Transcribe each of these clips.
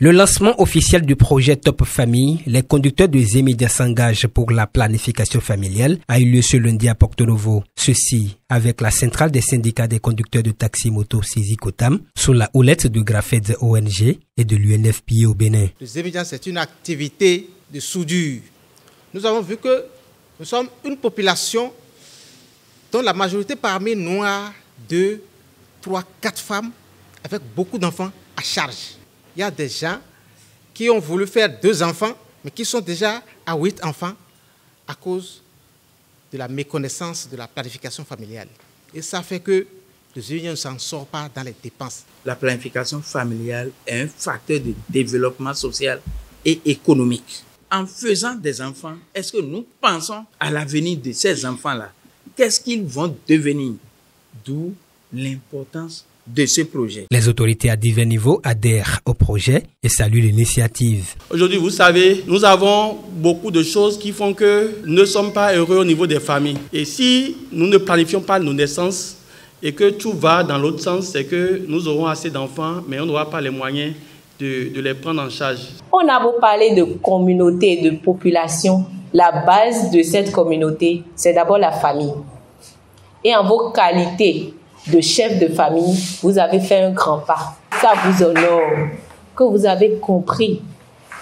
Le lancement officiel du projet Top Famille, les conducteurs de Zemedia s'engagent pour la planification familiale, a eu lieu ce lundi à Porto Novo. Ceci avec la centrale des syndicats des conducteurs de taxi-moto Sisi-Kotam, sous la houlette de Grafed ONG et de l'UNFPA au Bénin. Le Zemedia, c'est une activité de soudure. Nous avons vu que nous sommes une population dont la majorité parmi noirs, 2, 3, 4 femmes, avec beaucoup d'enfants à charge. Il y a des gens qui ont voulu faire 2 enfants, mais qui sont déjà à 8 enfants à cause de la méconnaissance de la planification familiale. Et ça fait que le Zemedia ne s'en sort pas dans les dépenses. La planification familiale est un facteur de développement social et économique. En faisant des enfants, est-ce que nous pensons à l'avenir de ces enfants-là? Qu'est-ce qu'ils vont devenir? D'où l'importance de ce projet. Les autorités à divers niveaux adhèrent au projet et saluent l'initiative. Aujourd'hui, vous savez, nous avons beaucoup de choses qui font que nous ne sommes pas heureux au niveau des familles. Et si nous ne planifions pas nos naissances et que tout va dans l'autre sens, c'est que nous aurons assez d'enfants, mais on n'aura pas les moyens de les prendre en charge. On a beau parler de communauté, de population, la base de cette communauté, c'est d'abord la famille. Et en vos qualités de chef de famille, vous avez fait un grand pas. Ça vous honore, que vous avez compris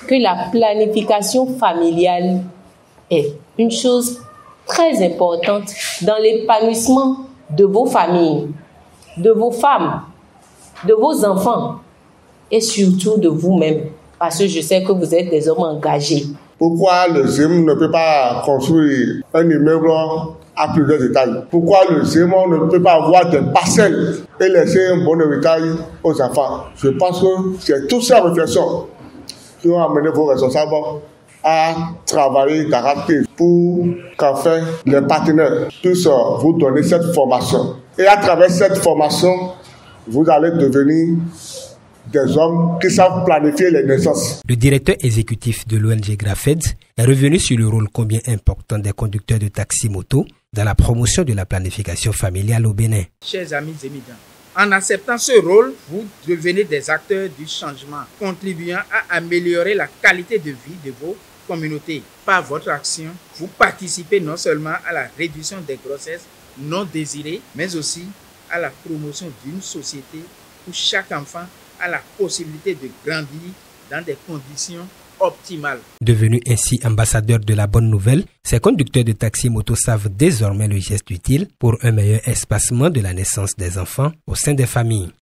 que la planification familiale est une chose très importante dans l'épanouissement de vos familles, de vos femmes, de vos enfants et surtout de vous-même. Parce que je sais que vous êtes des hommes engagés. Pourquoi le ZEM ne peut pas construire un immeuble à plusieurs étages? Pourquoi le ZEM ne peut pas avoir des parcelles et laisser un bon héritage aux enfants? Je pense que c'est toutes ces réflexions qui ont amené vos responsables à travailler d'arrache-pied pour qu'enfin les partenaires puissent vous donner cette formation. Et à travers cette formation, vous allez devenir des hommes qui savent planifier les naissances. Le directeur exécutif de l'ONG Grafed est revenu sur le rôle combien important des conducteurs de taxi-moto dans la promotion de la planification familiale au Bénin. Chers amis Zemedia, en acceptant ce rôle, vous devenez des acteurs du changement, contribuant à améliorer la qualité de vie de vos communautés. Par votre action, vous participez non seulement à la réduction des grossesses non désirées, mais aussi à la promotion d'une société où chaque enfant a la possibilité de grandir dans des conditions optimales. Devenus ainsi ambassadeurs de la bonne nouvelle, ces conducteurs de taxi-moto savent désormais le geste utile pour un meilleur espacement de la naissance des enfants au sein des familles.